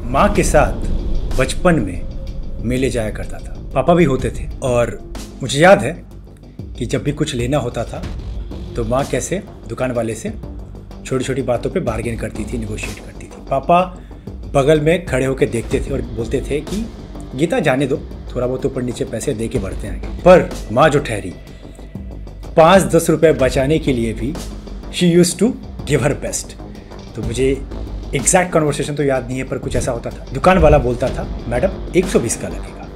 माँ के साथ बचपन में मेले जाया करता था। पापा भी होते थे और मुझे याद है कि जब भी कुछ लेना होता था तो माँ कैसे दुकान वाले से छोटी छोटी बातों पे बार्गेन करती थी, निगोशिएट करती थी। पापा बगल में खड़े होकर देखते थे और बोलते थे कि गीता जाने दो, थोड़ा बहुत ऊपर नीचे पैसे दे के बढ़ते हैं आगे। पर माँ जो ठहरी 5-10 रुपए बचाने के लिए भी she used to give her best. तो मुझे एग्जैक्ट कन्वर्सेशन तो याद नहीं है, पर कुछ ऐसा होता था। दुकान वाला बोलता था मैडम 120 का लगेगा,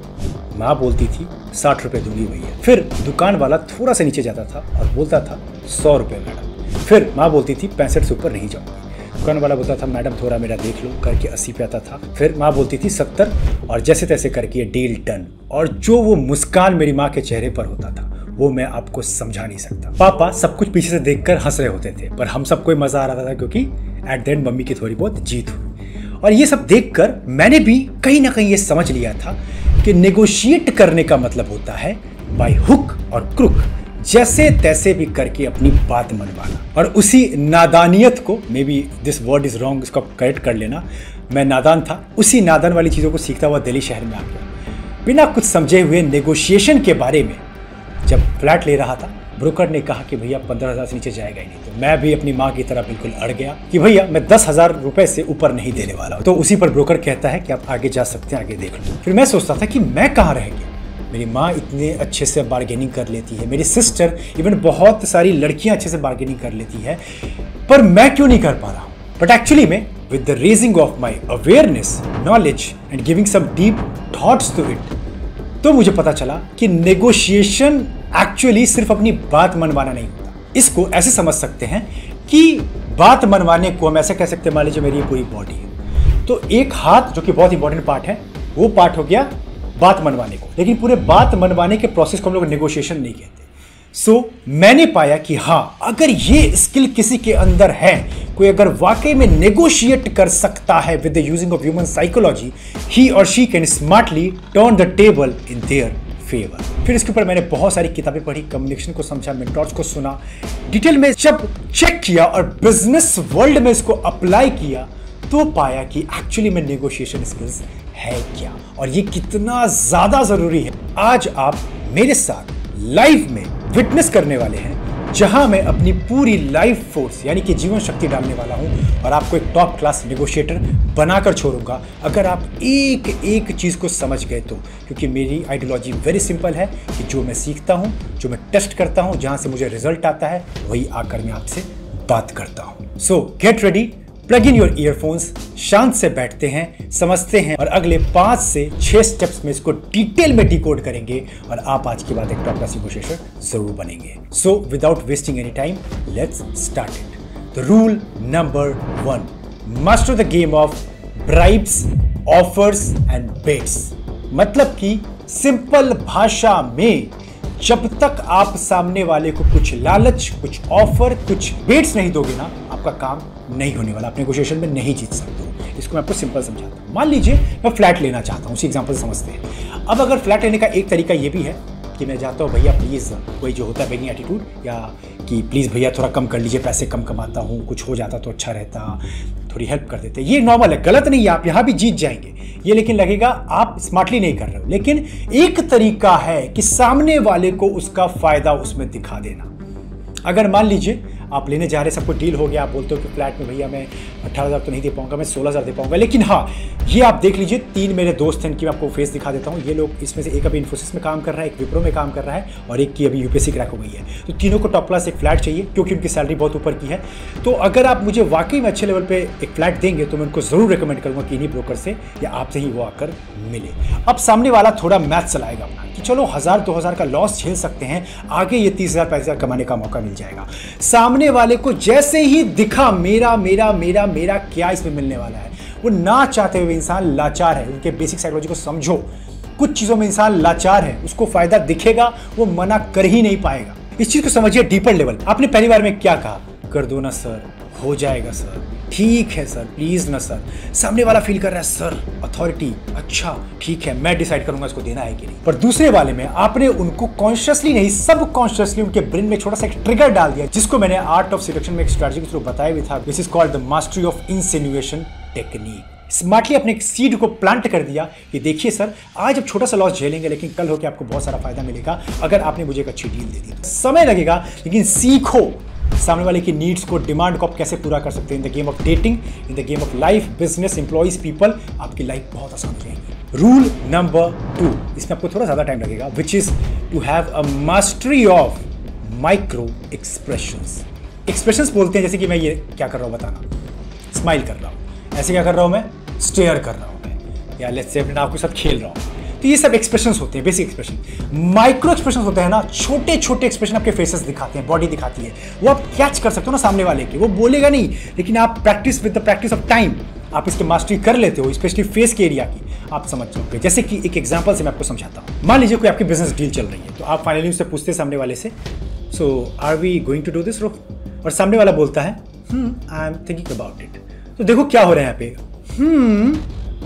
माँ बोलती थी 60 रुपये दूंगी भैया। फिर दुकान वाला थोड़ा सा नीचे जाता था और बोलता था 100 रुपये मैडम। फिर माँ बोलती थी 65 से ऊपर नहीं जाऊंगी। दुकान वाला बोलता था मैडम थोड़ा मेरा देख लो, करके 80 पे आता था। फिर माँ बोलती थी 70 और जैसे तैसे करके डील डन। और जो वो मुस्कान मेरी माँ के चेहरे पर होता था वो मैं आपको समझा नहीं सकता। पापा सब कुछ पीछे से देखकर हंस रहे होते थे, पर हम सबको मजा आ रहा था क्योंकि एट द एंड मम्मी की थोड़ी बहुत जीत हुई। और ये सब देखकर मैंने भी कहीं ना कहीं ये समझ लिया था कि नेगोशिएट करने का मतलब होता है बाय हुक और क्रुक, जैसे तैसे भी करके अपनी बात मनवाना। और उसी नादानियत को, may be this word is wrong, इसको करेक्ट कर लेना, मैं नादान था, उसी नादान वाली चीज़ों को सीखता हुआ दिल्ली शहर में आ गया। बिना कुछ समझे हुए नेगोशिएशन के बारे में जब फ्लैट ले रहा था, ब्रोकर ने कहा कि भैया 15,000 से नीचे जाएगा ही नहीं। तो मैं भी अपनी माँ की तरह बिल्कुल अड़ गया कि भैया मैं 10,000 रुपए से ऊपर नहीं देने वाला हूँ। तो उसी पर ब्रोकर कहता है कि आप आगे जा सकते हैं, आगे देख लो। फिर मैं सोचता था कि मैं कहाँ रह गया, मेरी माँ इतने अच्छे से बार्गेनिंग कर लेती है, मेरी सिस्टर, इवन बहुत सारी लड़कियाँ अच्छे से बार्गेनिंग कर लेती है, पर मैं क्यों नहीं कर पा रहा हूँ। बट एक्चुअली में with the raising of my awareness, knowledge and giving some deep thoughts to it, तो मुझे पता चला कि नेगोशिएशन एक्चुअली सिर्फ अपनी बात मनवाना नहीं होता। इसको ऐसे समझ सकते हैं कि बात मनवाने को हम ऐसे कह सकते हैं, मान लीजिए मेरी पूरी बॉडी है, तो एक हाथ जो कि बहुत इंपॉर्टेंट पार्ट है, वो पार्ट हो गया बात मनवाने को। लेकिन पूरे बात मनवाने के प्रोसेस को हम लोग नेगोशिएशन नहीं कहते। सो मैंने पाया कि हाँ, अगर ये स्किल किसी के अंदर है, कोई अगर वाकई में नेगोशिएट कर सकता है with the using of human psychology, he और she can smartly turn the table in their favour. फिर इसके ऊपर मैंने बहुत सारी किताबें पढ़ी, कम्युनिकेशन को समझा, मेंटर्स को सुना, डिटेल में जब चेक किया और बिजनेस वर्ल्ड में इसको अप्लाई किया तो पाया कि एक्चुअली में नेगोशिएशन स्किल्स है क्या और ये कितना ज्यादा जरूरी है। आज आप मेरे साथ लाइव में विटनेस करने वाले हैं, जहां मैं अपनी पूरी लाइफ फोर्स यानी कि जीवन शक्ति डालने वाला हूं और आपको एक टॉप क्लास नेगोशिएटर बनाकर छोड़ूंगा अगर आप एक एक चीज को समझ गए तो। क्योंकि मेरी आइडियोलॉजी वेरी सिंपल है कि जो मैं सीखता हूं, जो मैं टेस्ट करता हूं, जहां से मुझे रिजल्ट आता है, वही आकर मैं आपसे बात करता हूं। सो get ready, plug in your earphones, शांत से बैठते हैं, समझते हैं और अगले 5 से 6 स्टेप्स में इसको डिटेल में डिकोड करेंगे और आप आज के बाद एक टॉप क्लास नेगोशिएटर जरूर बनेंगे। So without wasting any time, let's start it. The rule number 1, master the game of bribes, offers and bets. मतलब कि सिंपल भाषा में, जब तक आप सामने वाले को कुछ लालच, कुछ ऑफर, कुछ बेट्स नहीं दोगे ना, आपका काम नहीं होने वाला, आप नेगोशिएशन में नहीं जीत सकते। इसको मैं आपको सिंपल समझाता हूँ। मान लीजिए मैं फ्लैट लेना चाहता हूँ, उसी एग्जांपल से समझते हैं। अब अगर फ्लैट लेने का एक तरीका ये भी है कि मैं जाता हूँ भैया प्लीज़, कोई जो होता है बेगिंग एटीट्यूड, या कि प्लीज़ भैया थोड़ा कम कर लीजिए, पैसे कम कमाता हूँ, कुछ हो जाता तो अच्छा रहता, थोड़ी हेल्प कर देते। ये नॉर्मल है, गलत नहीं है, आप यहाँ भी जीत जाएंगे। ये लेकिन लगेगा आप स्मार्टली नहीं कर रहे हो। लेकिन एक तरीका है कि सामने वाले को उसका फायदा उसमें दिखा देना। अगर मान लीजिए आप लेने जा रहे, सब कुछ डील हो गया, आप बोलते हो कि फ्लैट में भैया मैं 18,000 तो नहीं दे पाऊंगा, मैं 16,000 दे पाऊंगा। लेकिन हाँ, ये आप देख लीजिए, 3 मेरे दोस्त हैं, इनकी मैं आपको फेस दिखा देता हूँ। ये लोग, इसमें से एक अभी इन्फोसिस में काम कर रहा है, एक विप्रो में काम कर रहा है और एक की अभी यूपीएससी क्रैक हो गई है। तो तीनों को टॉप क्लास एक फ्लैट चाहिए क्योंकि उनकी सैलरी बहुत ऊपर की है। तो अगर आप मुझे वाकई में अच्छे लेवल पर एक फ्लैट देंगे तो मैं उनको जरूर रिकमेंड करूँगा कि इन्हीं ब्रोकर से या आपसे ही वो आकर मिले। अब सामने वाला थोड़ा मैथ चलाएगा अपना कि चलो 1,000-2,000 का लॉस झेल सकते हैं, आगे ये 30,000 पैसा कमाने का मौका मिल जाएगा। सामने वाले को जैसे ही दिखा मेरा मेरा मेरा मेरा क्या इसमें मिलने वाला है, वो ना चाहते हुए इंसान लाचार है। उनके बेसिक साइकोलॉजी को समझो, कुछ चीजों में इंसान लाचार है, उसको फायदा दिखेगा, वो मना कर ही नहीं पाएगा। इस चीज को समझिए डीपर लेवल। आपने पहली बार में क्या कहा, कर दो ना सर, हो जाएगा सर, ठीक है सर, प्लीज ना सर। सामने वाला फील कर रहा है सर अथॉरिटी, अच्छा ठीक है, मैं डिसाइड करूंगा इसको देना है कि नहीं। पर दूसरे वाले में आपने उनको कॉन्शियसली नहीं, सब कॉन्शियसली उनके ब्रेन में छोटा सा एक ट्रिगर डाल दिया, जिसको मैंने आर्ट ऑफ सिलेक्शन में एक स्ट्रेटजी के थ्रू बताया भी था, this is called the mastery of insinuation technique. Smartly अपने सीड को प्लांट कर दिया कि देखिए सर, आज आप छोटा सा लॉस झेलेंगे लेकिन कल होकर आपको बहुत सारा फायदा मिलेगा अगर आपने मुझे एक अच्छी डील दे दी। समय लगेगा लेकिन सीखो सामने वाले की नीड्स को, डिमांड को आप कैसे पूरा कर सकते हैं। In the game of dating, in the game of life, business, employees, people, आपकी लाइफ बहुत आसान हो जाएगी। रूल नंबर 2, इसमें आपको थोड़ा ज़्यादा टाइम लगेगा, which is to have a mastery of micro expressions. Expressions बोलते हैं जैसे कि मैं ये क्या कर रहा हूँ बताना, स्माइल कर रहा हूँ, ऐसे क्या कर रहा हूँ मैं, स्टेयर कर रहा हूँ मैं, या लेट्स से अपने आप के साथ खेल रहा हूँ। तो ये सब एक्सप्रेशंस होते हैं, बेसिक एक्सप्रेशन। माइक्रो एक्सप्रेशंस होते हैं ना, छोटे छोटे एक्सप्रेशन आपके फेसेस दिखाते हैं, बॉडी दिखाती है, वो आप कैच कर सकते हो ना सामने वाले के। वो बोलेगा नहीं लेकिन आप practice with the practice of time आप इसकी मास्टरी कर लेते हो, स्पेशली फेस के एरिया की आप समझ जाओगे। जैसे कि एक एग्जांपल से मैं आपको समझाता हूँ। मान लीजिए कोई आपकी बिजनेस डील चल रही है, तो आप फाइनली उससे पूछते हैं सामने वाले से, so are we going to do this row, और सामने वाला बोलता है I am thinking about it. तो देखो क्या हो रहा है यहाँ पे,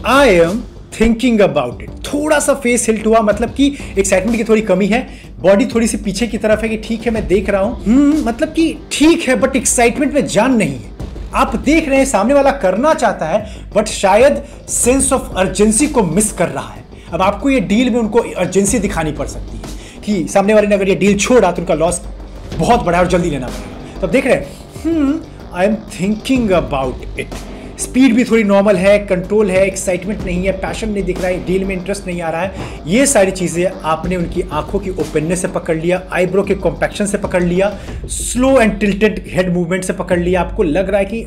I am thinking about it. थोड़ा सा फेस हिल्ट हुआ, मतलब कि एक्साइटमेंट की थोड़ी कमी है, बॉडी थोड़ी सी पीछे की तरफ है कि ठीक है मैं देख रहा हूं, मतलब कि ठीक है बट एक्साइटमेंट में जान नहीं है। आप देख रहे हैं सामने वाला करना चाहता है बट शायद सेंस ऑफ अर्जेंसी को मिस कर रहा है। अब आपको ये डील में उनको अर्जेंसी दिखानी पड़ सकती है कि सामने वाले ने अगर ये डील छोड़ा तो उनका लॉस बहुत बड़ा और जल्दी लेना पड़ेगा। तो अब देख रहे हैं आई am thinking about it. Speed भी थोड़ी नॉर्मल है, कंट्रोल है, एक्साइटमेंट नहीं है, पैशन नहीं दिख रहा है, डील में इंटरेस्ट नहीं आ रहा है। ये सारी चीज़ें आपने उनकी आंखों की ओपननेस से पकड़ लिया, आईब्रो के कॉम्पैक्शन से पकड़ लिया, slow and tilted head movement से पकड़ लिया। आपको लग रहा है कि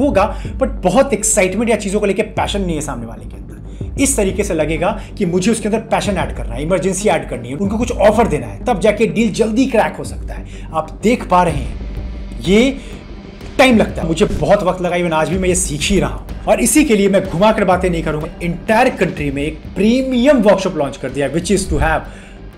होगा बट बहुत एक्साइटमेंट या चीज़ों को लेकर पैशन नहीं है सामने वाले के अंदर। इस तरीके से लगेगा कि मुझे उसके अंदर पैशन ऐड करना है, इमरजेंसी ऐड करनी है, उनको कुछ ऑफर देना है, तब जाके डील जल्दी क्रैक हो सकता है। आप देख पा रहे हैं ये टाइम लगता है, मुझे बहुत वक्त लगा, इवन आज भी मैं ये सीख ही रहा हूं। और इसी के लिए मैं घुमा कर बातें नहीं करूंगा। इंटायर कंट्री में एक प्रीमियम वर्कशॉप लॉन्च कर दिया, which is to have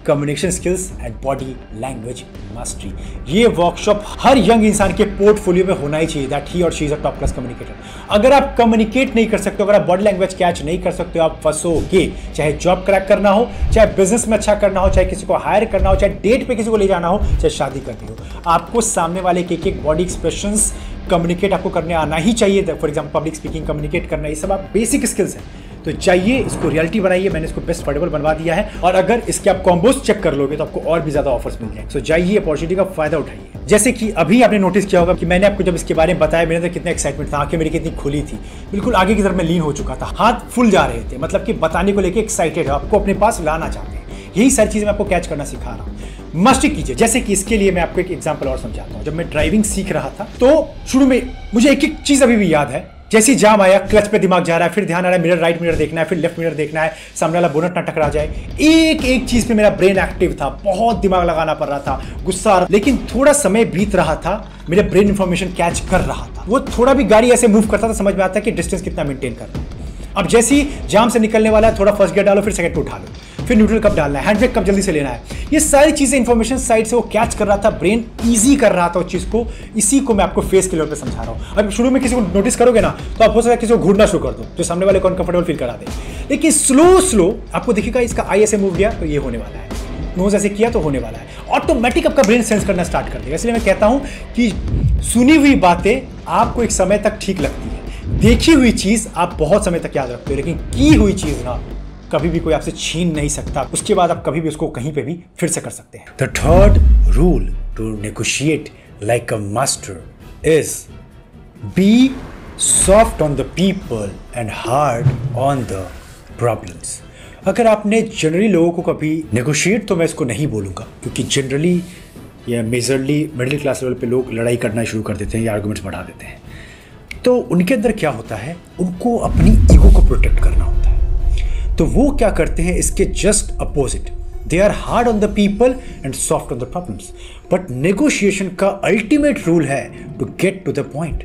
communication skills and body language mastery. ये वर्कशॉप हर यंग इंसान के पोर्टफोलियो में होना ही चाहिए, दैट ही और she is a top class communicator. अगर आप कम्युनिकेट नहीं कर सकते हो, अगर आप बॉडी लैंग्वेज कैच नहीं कर सकते हो, आप फंसोगे। चाहे जॉब क्रैक करना हो, चाहे बिजनेस में अच्छा करना हो, चाहे किसी को हायर करना हो, चाहे डेट पे किसी को ले जाना हो, चाहे शादी करनी हो, आपको सामने वाले के एक बॉडी एक्सप्रेशंस कम्युनिकेट आपको करने आना ही चाहिए। For example public speaking, communicate करना, ये सब आप बेसिक स्किल्स हैं। तो चाहिए इसको रियलिटी बनाइए, मैंने इसको बेस्ट अफोर्डेबल बनवा दिया है। और अगर इसके आप कॉम्बोज चेक कर लोगे तो आपको और भी ज्यादा ऑफर्स मिल जाएंगे। सो जाइए, अपॉर्चुनिटी का फायदा उठाइए। जैसे कि अभी आपने नोटिस किया होगा कि मैंने आपको जब इसके बारे में बताया, मेरे अंदर कितना एक्साइटमेंट था, आंखें मेरी कितनी खुली थी, बिल्कुल आगे की तरफ मैं लीन हो चुका था, हाथ फुल जा रहे थे, मतलब कि बताने को लेकर एक्साइटेड है, आपको अपने पास लाना चाहते हैं। यही सारी चीजें मैं आपको कैच करना सिखा रहा हूँ। मस्ती कीजिए। जैसे कि इसके लिए मैं आपको एक एग्जांपल और समझाता हूँ। जब मैं ड्राइविंग सीख रहा था तो शुरू में मुझे एक एक चीज अभी भी याद है। जैसे जाम आया, क्लच पे दिमाग जा रहा है, फिर ध्यान आ रहा है मिरर, राइट मिरर देखना है, फिर लेफ्ट मिरर देखना है, सामने वाला बोनट ना टकरा जाए। एक एक चीज पे मेरा ब्रेन एक्टिव था, बहुत दिमाग लगाना पड़ रहा था, गुस्सा आ रहा, लेकिन थोड़ा समय बीत रहा था, मेरे ब्रेन इंफॉर्मेशन कैच कर रहा था। वो थोड़ा भी गाड़ी ऐसे मूव करता था, समझ में आता है कि डिस्टेंस कितना मेंटेन कर रहा है। अब जैसे ही जाम से निकलने वाला है, थोड़ा फर्स्ट गियर डालो, फिर सेकंड पे उठा लो, फिर न्यूट्रल कब डालना है, हैंड ब्रेक कब जल्दी से लेना है। ये सारी चीजें इंफॉर्मेशन साइड से वो कैच कर रहा था, ब्रेन इजी कर रहा था उस चीज को। इसी को मैं आपको फेस के लेवल पे समझा रहा हूं। अब शुरू में किसी को नोटिस करोगे ना तो आप हो सकता है किसी को घूरना शुरू कर दो, जो सामने वाले को अनकंफर्टेबल फील करा दे। लेकिन स्लो आपको दिखेगा इसका आई ऐसे मूव किया तो ये होने वाला है, नोज ऐसे किया तो होने वाला है। ऑटोमेटिक आपका ब्रेन सेंस करना स्टार्ट कर देगा। इसलिए मैं कहता हूं कि सुनी हुई बातें आपको एक समय तक ठीक लगती है, देखी हुई चीज आप बहुत समय तक याद रखते हो, लेकिन की हुई चीज ना कभी भी कोई आपसे छीन नहीं सकता। उसके बाद आप कभी भी उसको कहीं पे भी फिर से कर सकते हैं। The third rule to negotiate like a master is be soft on the people and hard on the problems. अगर आपने जनरली लोगों को कभी नेगोशिएट, तो मैं इसको नहीं बोलूँगा, क्योंकि जनरली या मेजरली मिडिल क्लास लेवल पे लोग लड़ाई करना शुरू कर देते हैं या आर्गूमेंट्स बढ़ा देते हैं। तो उनके अंदर क्या होता है, उनको अपनी ईगो को प्रोटेक्ट करना होता है। तो वो क्या करते हैं, इसके just opposite, they are hard on the people and soft on the problems. But negotiation का अल्टीमेट रूल है to get to the point,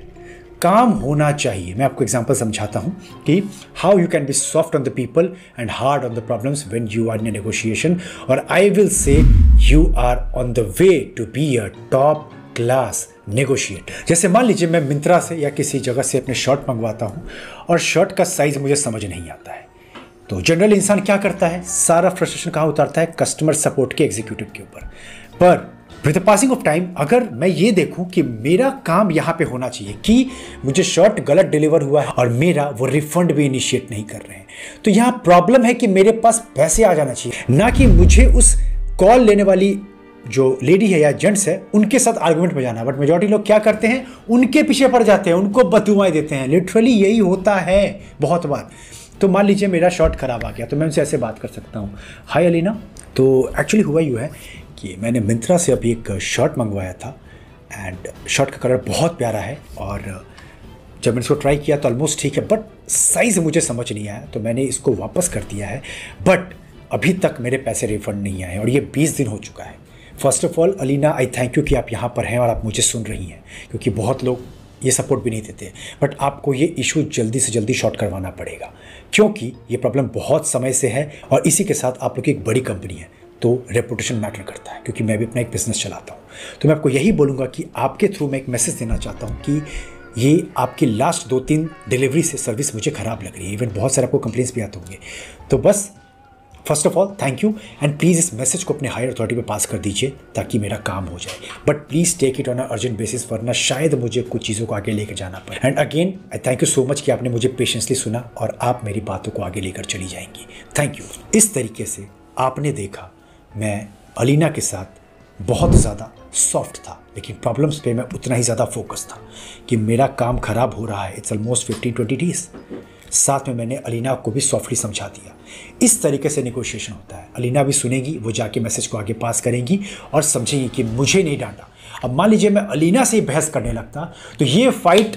काम होना चाहिए। मैं आपको एग्जांपल समझाता हूं कि how you can be soft on the people and hard on the problems when you are in a negotiation, और I will say you are on the way to be a top class negotiator. जैसे मान लीजिए मैं मिंत्रा से या किसी जगह से अपने शर्ट मंगवाता हूं और शर्ट का साइज मुझे समझ नहीं आता है, तो जनरल इंसान क्या करता है, सारा फ्रस्ट्रेशन कहाँ उतारता है, कस्टमर सपोर्ट के एग्जीक्यूटिव के ऊपर। पर with the passing of time अगर मैं ये देखूं कि मेरा काम यहाँ पे होना चाहिए कि मुझे शर्ट गलत डिलीवर हुआ है और मेरा वो रिफंड भी इनिशिएट नहीं कर रहे हैं, तो यहाँ प्रॉब्लम है कि मेरे पास पैसे आ जाना चाहिए, ना कि मुझे उस कॉल लेने वाली जो लेडी है या जेंट्स है उनके साथ आर्गुमेंट में जाना। बट मेजॉरिटी लोग क्या करते हैं, उनके पीछे पड़ जाते हैं, उनको बददुआएं देते हैं। लिटरली यही होता है बहुत बार। तो मान लीजिए मेरा शर्ट खराब आ गया, तो मैं उनसे ऐसे बात कर सकता हूँ, हाय अलीना, तो एक्चुअली हुआ यूँ है कि मैंने मिंत्रा से अभी एक शर्ट मंगवाया था एंड शर्ट का कलर बहुत प्यारा है और जब मैंने इसको ट्राई किया तो ऑलमोस्ट ठीक है, बट साइज़ मुझे समझ नहीं आया तो मैंने इसको वापस कर दिया है। बट अभी तक मेरे पैसे रिफंड नहीं आए और ये 20 दिन हो चुका है। First of all Alina, I thank you कि आप यहाँ पर हैं और आप मुझे सुन रही हैं, क्योंकि बहुत लोग ये सपोर्ट भी नहीं देते। बट आपको ये इशू जल्दी से जल्दी शॉर्ट करवाना पड़ेगा, क्योंकि ये प्रॉब्लम बहुत समय से है और इसी के साथ आप लोग की एक बड़ी कंपनी है तो रेपुटेशन मैटर करता है, क्योंकि मैं भी अपना एक बिजनेस चलाता हूँ। तो मैं आपको यही बोलूँगा कि आपके थ्रू मैं एक मैसेज देना चाहता हूँ कि ये आपकी लास्ट 2-3 डिलीवरी से सर्विस मुझे ख़राब लग रही है। इवन बहुत सारे आपको कंप्लेंट्स भी आते होंगे। तो बस first of all thank you and please इस मैसेज को अपने हायर अथॉरिटी पे पास कर दीजिए ताकि मेरा काम हो जाए। But please take it on a urgent basis, वरना शायद मुझे कुछ चीज़ों को आगे लेकर जाना पड़े। And again I thank you so much कि आपने मुझे पेशेंसली सुना और आप मेरी बातों को आगे लेकर चली जाएंगी। Thank you. इस तरीके से आपने देखा मैं अलीना के साथ बहुत ज़्यादा सॉफ्ट था, लेकिन प्रॉब्लम्स पे मैं उतना ही ज़्यादा फोकस था कि मेरा काम ख़राब हो रहा है। It's almost 15-20 days. साथ में मैंने अलीना को भी सॉफ्टली समझा दिया। इस तरीके से नेगोशिएशन होता है। अलीना भी सुनेगी, वो जाके मैसेज को आगे पास करेंगी और समझेंगी कि मुझे नहीं डांटा। अब मान लीजिए मैं अलीना से ही बहस करने लगता तो ये फाइट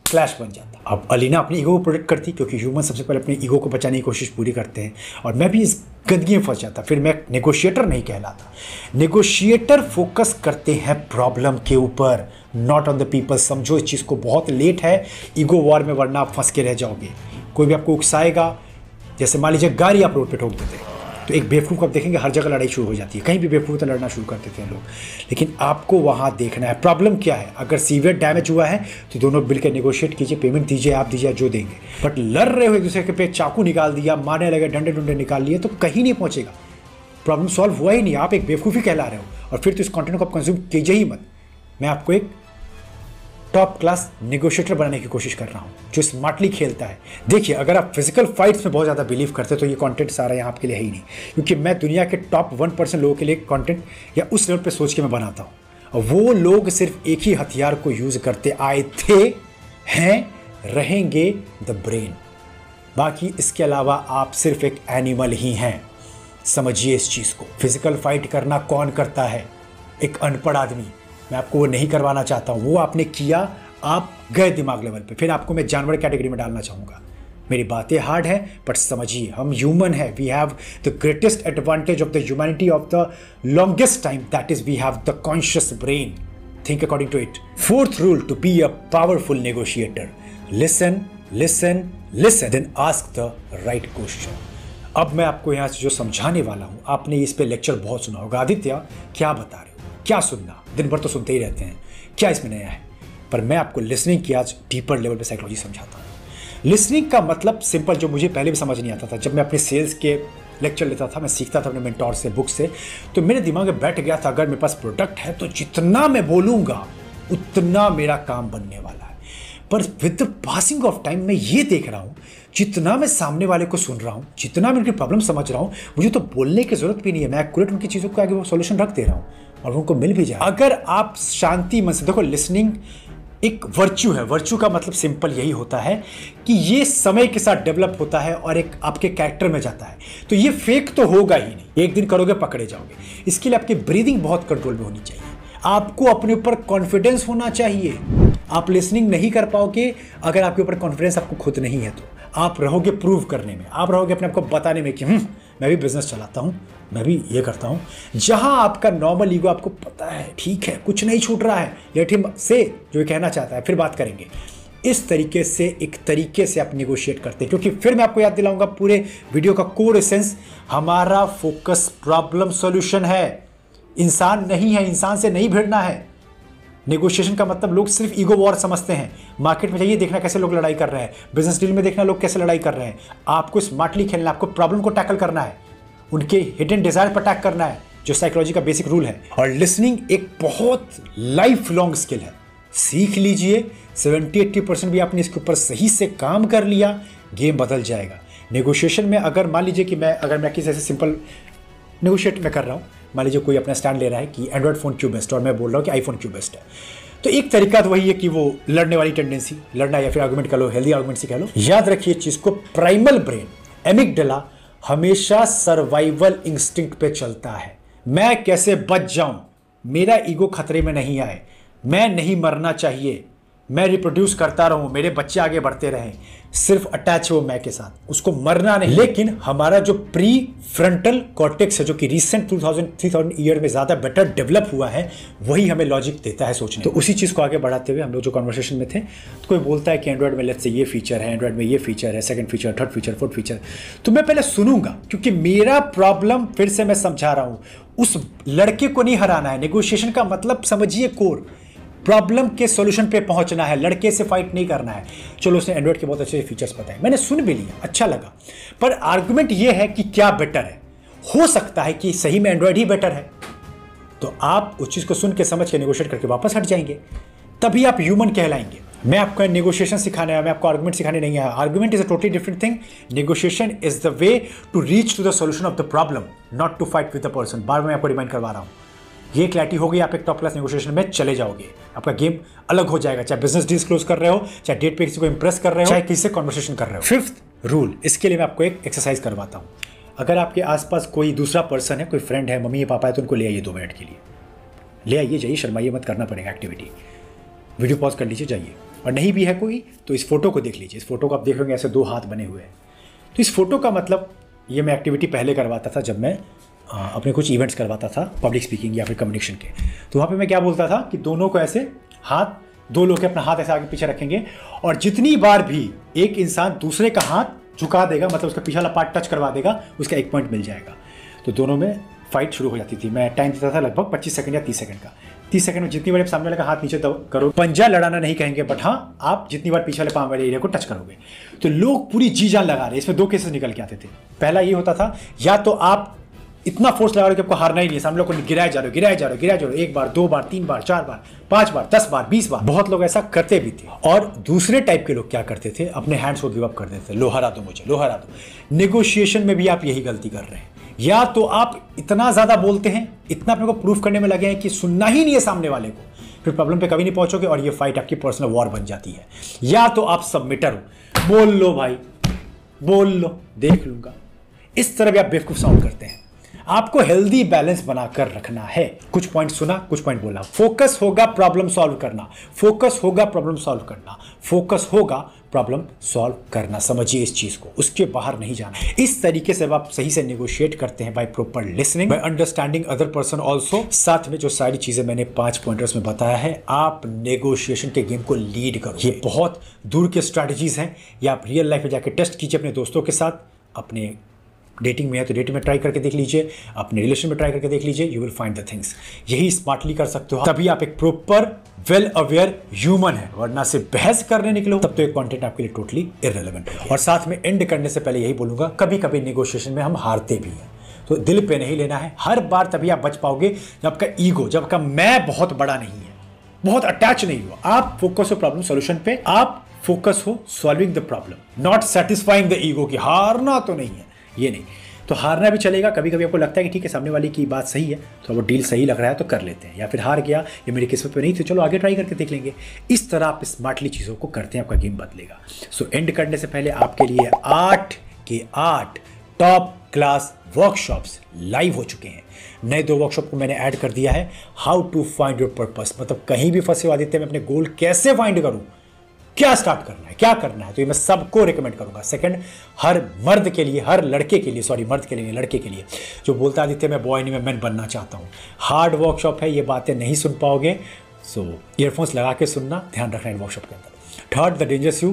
क्लैश बन जाता। अब अलीना अपनी ईगो को प्रोटेक्ट करती, क्योंकि ह्यूमन सबसे पहले अपनी ईगो को बचाने की कोशिश पूरी करते हैं, और मैं भी इस गंदगी में फंस जाता। फिर मैं नेगोशिएटर नहीं कहलाता। नेगोशिएटर फोकस करते हैं प्रॉब्लम के ऊपर, नॉट ऑन द पीपल। समझो इस चीज़ को, बहुत लेट है ईगो वॉर में, वरना आप फंस के रह जाओगे। कोई भी आपको उकसाएगा, जैसे मान लीजिए गाड़ी आप रोड पे ठोक देते हैं तो एक बेवकूफ़ को आप देखेंगे हर जगह लड़ाई शुरू हो जाती है, कहीं भी बेवकूफ़ तो लड़ना शुरू कर देते हैं लोग। लेकिन आपको वहाँ देखना है प्रॉब्लम क्या है। अगर सीवियर डैमेज हुआ है तो दोनों मिल के नेगोशिएट कीजिए, पेमेंट दीजिए, आप दीजिए, जो देंगे। बट लड़ रहे हो एक दूसरे के पे, चाकू निकाल दिया, मारने लगे, डंडे डुंडे निकाल लिए, तो कहीं नहीं पहुँचेगा, प्रॉब्लम सॉल्व हुआ ही नहीं। आप एक बेवकूफ़ी कहला रहे हो और फिर तो इस कॉन्टेंट को आप कंज्यूम कीजिए ही मत। मैं आपको एक टॉप क्लास नेगोशिएटर बनाने की कोशिश कर रहा हूँ जो स्मार्टली खेलता है। देखिए, अगर आप फिजिकल फाइट्स में बहुत ज़्यादा बिलीव करते हो तो ये कंटेंट सारा यहाँ आपके लिए है ही नहीं, क्योंकि मैं दुनिया के टॉप 1% लोगों के लिए कंटेंट या उस लेवल पे सोच के मैं बनाता हूँ। और वो लोग सिर्फ एक ही हथियार को यूज़ करते आए थे, हैं, रहेंगे, द ब्रेन। बाकी इसके अलावा आप सिर्फ एक एनिमल ही हैं। समझिए इस चीज़ को। फिजिकल फाइट करना कौन करता है? एक अनपढ़ आदमी। मैं आपको वो नहीं करवाना चाहता हूँ। वो आपने किया, आप गए दिमाग लेवल पे, फिर आपको मैं जानवर कैटेगरी में डालना चाहूँगा। मेरी बातें हार्ड है, बट समझिए हम ह्यूमन है। We have the greatest advantage of the humanity of the longest time, that is we have the conscious brain. Think according to it. Fourth rule to be a powerful negotiator, listen listen listen, then ask the right question. अब मैं आपको यहाँ से जो समझाने वाला हूँ, आपने इस पे लेक्चर बहुत सुना होगा। आदित्य क्या बता रहे हो? क्या सुनना, दिन भर तो सुनते ही रहते हैं, क्या इसमें नया है? पर मैं आपको लिसनिंग की आज डीपर लेवल पे साइकोलॉजी समझाता हूँ। लिसनिंग का मतलब सिंपल, जो मुझे पहले भी समझ नहीं आता था। जब मैं अपने सेल्स के लेक्चर लेता था, मैं सीखता था अपने मेंटोर से, बुक से, तो मेरे दिमाग में बैठ गया था अगर मेरे पास प्रोडक्ट है तो जितना मैं बोलूँगा उतना मेरा काम बनने वाला है। पर with the passing of time मैं ये देख रहा हूँ, जितना मैं सामने वाले को सुन रहा हूँ, जितना मैं उनकी प्रॉब्लम समझ रहा हूँ, मुझे तो बोलने की जरूरत भी नहीं है। मैं एक्यूरेट उनकी चीज़ों को आगे वो सोल्यूशन रख दे रहा हूँ और उनको मिल भी जाए। अगर आप शांति मन से देखो, लिसनिंग एक वर्च्यू है। वर्च्यू का मतलब सिंपल यही होता है कि ये समय के साथ डेवलप होता है और एक आपके कैरेक्टर में जाता है। तो ये फेक तो होगा ही नहीं, एक दिन करोगे पकड़े जाओगे। इसके लिए आपकी ब्रीदिंग बहुत कंट्रोल में होनी चाहिए। आपको अपने ऊपर कॉन्फिडेंस होना चाहिए। आप लिसनिंग नहीं कर पाओगे अगर आपके ऊपर कॉन्फिडेंस आपको खुद नहीं है। तो आप रहोगे प्रूव करने में, आप रहोगे अपने आप को बताने में कि मैं भी बिजनेस चलाता हूँ, मैं भी ये करता हूँ। जहाँ आपका नॉर्मल ईगो आपको पता है ठीक है कुछ नहीं छूट रहा है, लेट हिम से जो ये कहना चाहता है, फिर बात करेंगे। इस तरीके से एक तरीके से आप निगोशिएट करते हैं, क्योंकि फिर मैं आपको याद दिलाऊंगा पूरे वीडियो का कोर एसेंस, हमारा फोकस प्रॉब्लम सॉल्यूशन है, इंसान नहीं है। इंसान से नहीं भिड़ना है। नेगोशिएशन का मतलब लोग सिर्फ ईगो वॉर समझते हैं। मार्केट में जाइए, देखना कैसे लोग लड़ाई कर रहे हैं। बिजनेस डील में देखना लोग कैसे लड़ाई कर रहे हैं। आपको स्मार्टली खेलना, आपको प्रॉब्लम को टैकल करना है, उनके हिडन डिजायर पर अटैक करना है। जो साइकोलॉजी का बेसिक रूल है। और लिसनिंग एक बहुत लाइफ लॉन्ग स्किल है, सीख लीजिए। 70-80% भी आपने इसके ऊपर सही से काम कर लिया, गेम बदल जाएगा। नेगोशिएशन में अगर मान लीजिए कि मैं किसी ऐसे सिंपल नेगोशिएट में कर रहा हूँ, मान लीजिए कोई अपना स्टैंड ले रहा है कि एंड्रॉयड फ़ोन क्यों बेस्ट है और मैं बोल रहा हूँ कि आईफोन क्यों बेस्ट है, तो एक तरीका तो वही है कि वो लड़ने वाली टेंडेंसी, लड़ना या फिर आर्गुमेंट कर लो, हेल्दी आर्गुमेंट से कह लो। याद रखिए चीज़ को, प्राइमल ब्रेन एमिगडाला हमेशा सर्वाइवल इंस्टिंक्ट पे चलता है। मैं कैसे बच जाऊं, मेरा ईगो खतरे में नहीं आए, मैं नहीं मरना चाहिए, मैं रिप्रोड्यूस करता रहूं, मेरे बच्चे आगे बढ़ते रहें, सिर्फ अटैच हो मैं के साथ, उसको मरना नहीं। लेकिन हमारा जो प्री फ्रंटल कॉर्टेक्स है, जो कि रिसेंट 2000-3000 ईयर में ज़्यादा बेटर डेवलप हुआ है, वही हमें लॉजिक देता है सोचने। तो उसी चीज़ को आगे बढ़ाते हुए हम लोग जो कॉन्वर्सेशन में थे, तो कोई बोलता है कि एंड्रॉयड में लेट्स से ये फीचर है, एंड्रॉयड में ये फीचर है, second feature, third feature, fourth feature, तो मैं पहले सुनूंगा, क्योंकि मेरा प्रॉब्लम, फिर से मैं समझा रहा हूँ, उस लड़के को नहीं हराना है। नेगोशिएशन का मतलब समझिए कोर, प्रॉब्लम के सॉल्यूशन पे पहुंचना है, लड़के से फाइट नहीं करना है। चलो उसने एंड्रॉयड के बहुत अच्छे फीचर्स बताए, मैंने सुन भी लिया, अच्छा लगा, पर आर्गुमेंट ये है कि क्या बेटर है। हो सकता है कि सही में एंड्रॉयड ही बेटर है, तो आप उस चीज़ को सुन के समझ के नेगोशिएट करके वापस हट जाएंगे, तभी आप ह्यूमन कहलाएंगे। मैं आपको नेगोशिएशन सिखाने आया, मैं आपको आर्गुमेंट सिखाने नहीं आया। Argument is a totally different thing. Negotiation is the way to reach to the solution of the problem, not to fight with the person. बार बार मैं आपको रिमाइंड करवा रहा हूँ, ये क्लैरिटी हो गई, आप एक टॉप क्लास नेगोशिएशन में चले जाओगे, आपका गेम अलग हो जाएगा। चाहे बिजनेस डील्स क्लोज कर रहे हो, चाहे डेट पे किसी को इंप्रेस कर रहे हो, चाहे किसी से कॉन्वर्सेशन कर रहे हो। फिफ्थ रूल, इसके लिए मैं आपको एक एक्सरसाइज करवाता हूँ। अगर आपके आसपास कोई दूसरा पर्सन है, कोई फ्रेंड है, मम्मी या पापा है, तो उनको ले आइए 2 मिनट के लिए, ले आइए, जाइए, शर्माइए मत, करना पड़ेगा एक्टिविटी। वीडियो पॉज कर लीजिए, जाइए। और नहीं भी है कोई तो इस फोटो को देख लीजिए। इस फोटो को आप देख लोगे, ऐसे 2 हाथ बने हुए हैं। तो इस फोटो का मतलब, ये मैं एक्टिविटी पहले करवाता था जब मैं अपने कुछ इवेंट्स करवाता था, पब्लिक स्पीकिंग या फिर कम्युनिकेशन के। तो वहाँ पे मैं क्या बोलता था कि दोनों को ऐसे हाथ, 2 लोग के अपना हाथ ऐसे आगे पीछे रखेंगे, और जितनी बार भी एक इंसान दूसरे का हाथ झुका देगा, मतलब उसका पिछला पार्ट टच करवा देगा, उसका 1 पॉइंट मिल जाएगा। तो दोनों में फाइट शुरू हो जाती थी। मैं टाइम देता था लगभग 25 सेकंड या 30 सेकंड का। 30 सेकंड में जितनी बार आप सामने वाले का हाथ नीचे करो, पंजा लड़ाना नहीं कहेंगे, बट हाँ, आप जितनी बार पीछे वाले पाँव वाले एरिया को टच करोगे, तो लोग पूरी जी जान लगा रहे। इसमें 2 केसेस निकल के आते थे। पहला ये होता था, या तो आप इतना फोर्स लगा रहे हो कि आपको हारना ही नहीं है, सामने लोग को गिराए जा रहे हो, 1 बार, 2 बार, 3 बार, 4 बार, 5 बार, 10 बार, 20 बार। बहुत लोग ऐसा करते भी थे। और दूसरे टाइप के लोग क्या करते थे, अपने हैंड्स को गिव अप कर देते थे, लो हरा दो मुझे, लो हरा दो। नेगोशिएशन में भी आप यही गलती कर रहे हैं। या तो आप इतना ज्यादा बोलते हैं, इतना अपने को प्रूफ करने में लगे हैं कि सुनना ही नहीं है सामने वाले को, फिर प्रॉब्लम पे कभी नहीं पहुंचोगे और ये फाइट आपकी पर्सनल वॉर बन जाती है। या तो आप सबमिटर हो, बोल लो भाई, बोल लो, देख लूंगा, इस तरह भी आप बेवकूफ साउंड करते हैं। आपको हेल्दी बैलेंस बनाकर रखना है। कुछ पॉइंट सुना, कुछ पॉइंट बोला। फोकस होगा प्रॉब्लम सॉल्व करना, फोकस होगा प्रॉब्लम सॉल्व करना, फोकस होगा प्रॉब्लम सॉल्व करना। समझिए इस चीज को, उसके बाहर नहीं जाना। इस तरीके से आप सही से नेगोशिएट करते हैं, by proper listening, by understanding other person also. साथ में जो सारी चीजें मैंने 5 पॉइंटर्स में बताया है, आप नेगोशिएशन के गेम को लीड करो। ये बहुत दूर के स्ट्रैटेजीज हैं, या आप रियल लाइफ में जाके टेस्ट कीजिए अपने दोस्तों के साथ, अपने डेटिंग में है तो डेटिंग में ट्राई करके देख लीजिए, अपने रिलेशन में ट्राई करके देख लीजिए, you will find the things. यही स्मार्टली कर सकते हो, तभी आप एक प्रॉपर वेल अवेयर ह्यूमन है। वरना से बहस करने निकलो तब तो एक कंटेंट आपके लिए टोटली इररिलेवेंट है। और साथ में एंड करने से पहले यही बोलूंगा, कभी कभी नेगोशिएशन में हम हारते भी हैं, तो दिल पे नहीं लेना है। हर बार तभी आप बच पाओगे जब आपका ईगो, जब आपका मैं बहुत बड़ा नहीं है, बहुत अटैच नहीं हुआ। आप फोकस हो प्रॉब्लम सॉल्यूशन पे, आप फोकस हो solving the problem, not satisfying the ego कि हारना तो नहीं है, ये नहीं। तो हारना भी चलेगा। कभी कभी आपको लगता है कि ठीक है सामने वाले की बात सही है, तो वो डील सही लग रहा है तो कर लेते हैं, या फिर हार गया, ये मेरी किस्मत में नहीं थी, चलो आगे ट्राई करके देख लेंगे। इस तरह आप स्मार्टली चीज़ों को करते हैं, आपका गेम बदलेगा। सो एंड करने से पहले आपके लिए 8 के 8 टॉप क्लास वर्कशॉप्स लाइव हो चुके हैं। नए 2 वर्कशॉप को मैंने ऐड कर दिया है। How to find your purpose, मतलब कहीं भी फंसे हो आदित्य, मैं अपने गोल कैसे फाइंड करूं, क्या स्टार्ट करना है, क्या करना है, तो ये मैं सबको रिकमेंड करूंगा। सेकंड, हर मर्द के लिए, हर लड़के के लिए, सॉरी मर्द के लिए, लड़के के लिए, जो बोलता है आदित्य मैं बॉय नहीं, मैं मैन बनना चाहता हूँ। हार्ड वर्कशॉप है, ये बातें नहीं सुन पाओगे, सो ईयरफोन्स लगा के सुनना, ध्यान रखना है वर्कशॉप के अंदर। थर्ड, द डेंजरस यू,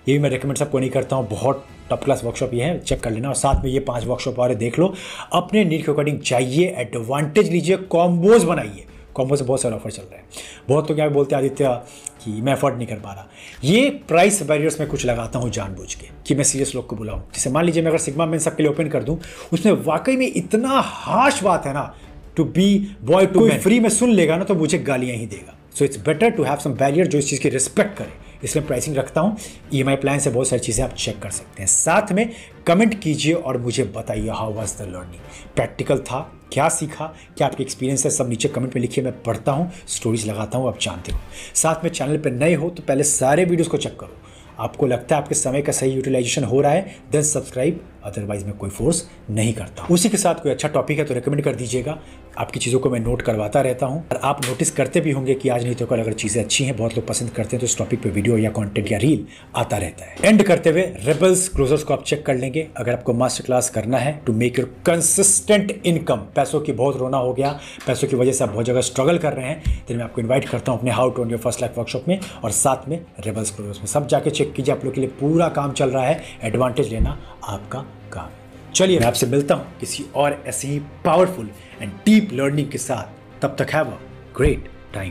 ये भी मैं रिकमेंड सबको नहीं करता हूँ, बहुत टॉप क्लास वर्कशॉप ये है, चेक कर लेना। और साथ में ये 5 वर्कशॉप और देख लो, अपने नीड के अकॉर्डिंग चाहिए, एडवांटेज लीजिए, कॉम्बोज बनाइए। कॉम्बो से बहुत सारे ऑफर चल रहे हैं। बहुत लोग यहाँ पे बोलते हैं आदित्य कि मैं अफोर्ड नहीं कर पा रहा। ये प्राइस बैरियर्स में कुछ लगाता हूँ जानबूझ के कि मैं सीरियस लोग को बुलाऊँ। जैसे मान लीजिए मैं अगर सिग्मा मेंस सबके लिए ओपन कर दूँ, उसमें वाकई में इतना हार्श बात है ना, to be boy to man free में सुन लेगा ना तो मुझे गालियां ही देगा। So it's better to have some barrier जो इस चीज़ की रिस्पेक्ट करे, इसलिए प्राइसिंग रखता हूँ। EMI प्लान से बहुत सारी चीज़ें आप चेक कर सकते हैं। साथ में कमेंट कीजिए और मुझे बताइए how was the learning, practical था, क्या सीखा, क्या आपके एक्सपीरियंस है, सब नीचे कमेंट में लिखिए। मैं पढ़ता हूँ, स्टोरीज लगाता हूँ, आप जानते हो। साथ में चैनल पर नए हो तो पहले सारे वीडियोज़ को चेक करो। आपको लगता है आपके समय का सही यूटिलाइजेशन हो रहा है, देन सब्सक्राइब, अदरवाइज मैं कोई फोर्स नहीं करता। उसी के साथ कोई अच्छा टॉपिक है तो रिकमेंड कर दीजिएगा। आपकी चीज़ों को मैं नोट करवाता रहता हूं और आप नोटिस करते भी होंगे कि आज नहीं तो कल अगर चीज़ें अच्छी हैं, बहुत लोग पसंद करते हैं, तो इस टॉपिक पे वीडियो या कंटेंट या रील आता रहता है। एंड करते हुए रेबल्स क्लोजर्स को आप चेक कर लेंगे। अगर आपको मास्टर क्लास करना है to make your consistent income, पैसों की बहुत रोना हो गया, पैसों की वजह से आप बहुत जगह स्ट्रगल कर रहे हैं, तो मैं आपको इन्वाइट करता हूँ अपने how to earn your first lakh workshop में, और साथ में रेबल्स क्लोजर्स में। सब जाके चेक कीजिए, आप लोग के लिए पूरा काम चल रहा है। एडवांटेज लेना आपका काम। चलिए मैं आपसे मिलता हूं किसी और ऐसे ही पावरफुल एंड डीप लर्निंग के साथ। तब तक हैव अ ग्रेट टाइम।